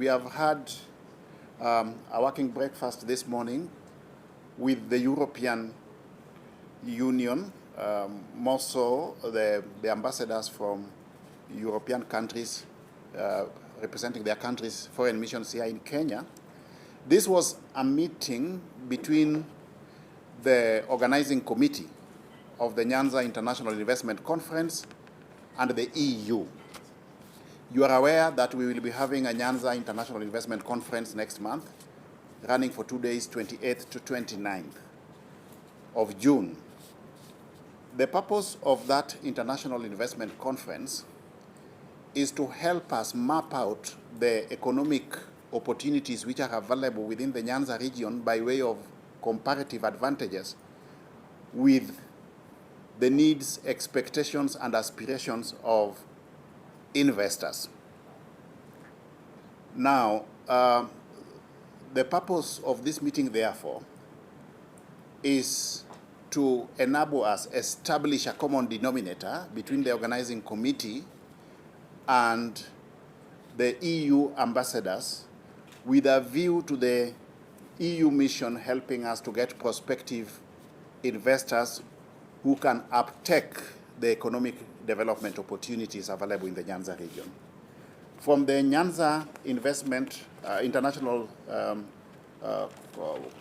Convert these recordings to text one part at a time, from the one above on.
we have had a working breakfast this morning with the European Union, more so the ambassadors from European countries representing their countries' foreign missions here in Kenya. This was a meeting between the organizing committee of the NYANZA International Investment Conference and the EU. You are aware that we will be having a NYANZA International Investment Conference next month, running for 2 days, 28th to 29th of June. The purpose of that International Investment Conference is to help us map out the economic opportunities which are available within the NYANZA region by way of comparative advantages with the needs, expectations, and aspirations of investors. Now, the purpose of this meeting, therefore, is to enable us establish a common denominator between the organizing committee and the EU ambassadors with a view to the EU mission helping us to get prospective investors who can uptake the economic development opportunities available in the NYANZA region. From the NYANZA International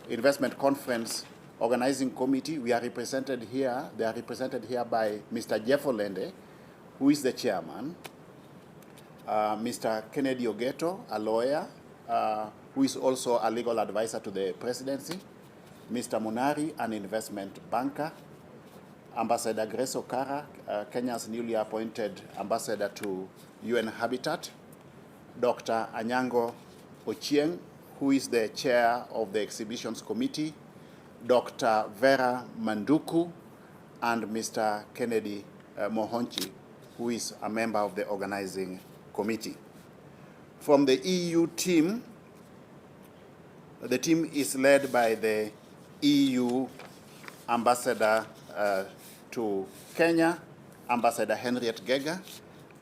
Investment Conference Organizing Committee, we are represented here. They are represented here by Mr. Jeff Olende, who is the chairman, Mr. Kennedy Ogeto, a lawyer, who is also a legal advisor to the presidency, Mr. Munari, an investment banker, Ambassador Grace Okara, Kenya's newly appointed ambassador to UN Habitat, Dr. Anyango Ochieng, who is the chair of the exhibitions committee, Dr. Vera Manduku, and Mr. Kennedy Mohonchi, who is a member of the organizing committee. From the EU team, the team is led by the EU ambassador to Kenya, Ambassador Henriette Gega,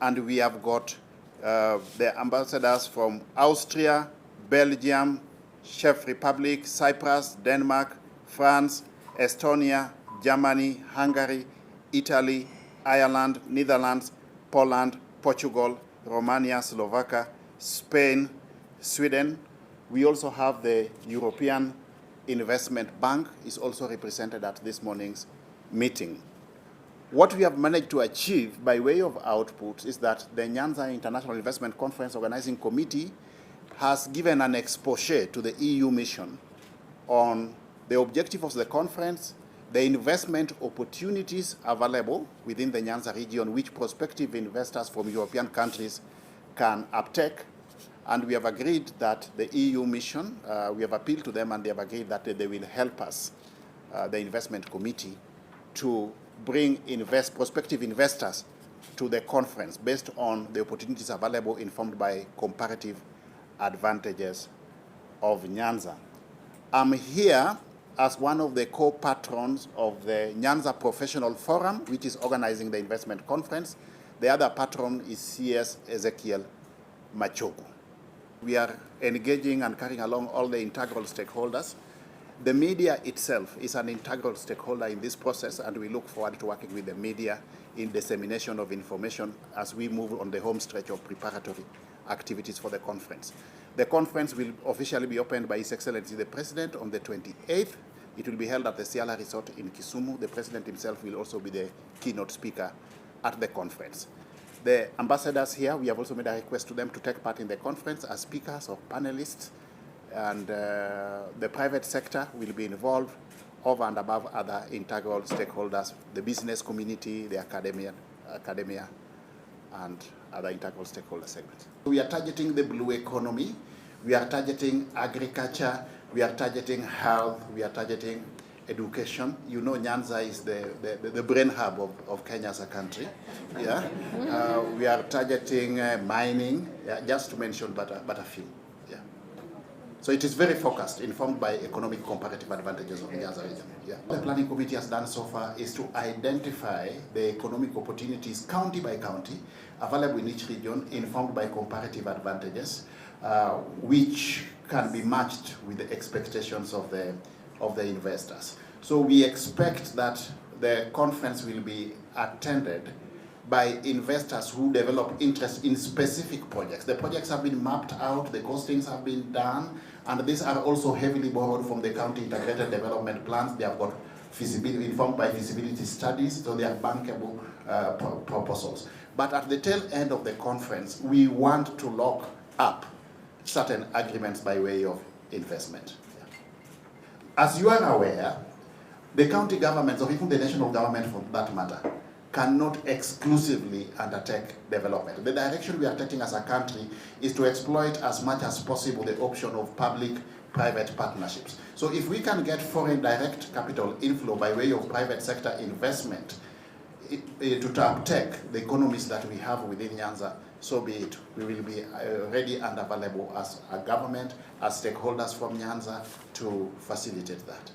and we have got the ambassadors from Austria, Belgium, Czech Republic, Cyprus, Denmark, France, Estonia, Germany, Hungary, Italy, Ireland, Netherlands, Poland, Portugal, Romania, Slovakia, Spain, Sweden. We also have the European Investment Bank is also represented at this morning's meeting. What we have managed to achieve by way of output is that the NYANZA International Investment Conference Organizing Committee has given an exposé to the EU mission on the objective of the conference, the investment opportunities available within the NYANZA region which prospective investors from European countries can uptake. And we have agreed that the EU mission, we have appealed to them and they have agreed that they will help us, the investment committee, to bring prospective investors to the conference based on the opportunities available informed by comparative advantages of NYANZA. I'm here as one of the co-patrons of the NYANZA Professional Forum, which is organizing the investment conference. The other patron is CS Ezekiel Machogu. We are engaging and carrying along all the integral stakeholders. The media itself is an integral stakeholder in this process, and we look forward to working with the media in dissemination of information as we move on the home stretch of preparatory activities for the conference. The conference will officially be opened by His Excellency the President on the 28th. It will be held at the Siala Resort in Kisumu. The President himself will also be the keynote speaker at the conference. The ambassadors here, we have also made a request to them to take part in the conference as speakers or panelists, and the private sector will be involved over and above other integral stakeholders, the business community, the academia, and other integral stakeholder segments. We are targeting the blue economy, we are targeting agriculture, we are targeting health, we are targeting education. You know, NYANZA is the brain hub of Kenya as a country. Yeah, we are targeting mining, just to mention but a few. Yeah. So it is very focused, informed by economic comparative advantages of the NYANZA region. Yeah. What the planning committee has done so far is to identify the economic opportunities county by county available in each region, informed by comparative advantages. which can be matched with the expectations of the investors. So we expect that the conference will be attended by investors who develop interest in specific projects. The projects have been mapped out, the costings have been done, and these are also heavily borrowed from the county integrated development plans. They have got feasibility, informed by feasibility studies, so they are bankable proposals. But at the tail end of the conference, we want to lock up certain agreements by way of investment. As you are aware, the county governments, or even the national government for that matter, cannot exclusively undertake development. The direction we are taking as a country is to exploit as much as possible the option of public-private partnerships. So if we can get foreign direct capital inflow by way of private sector investment to uptake the economies that we have within NYANZA, so be it. We will be ready and available as a government, as stakeholders from NYANZA to facilitate that.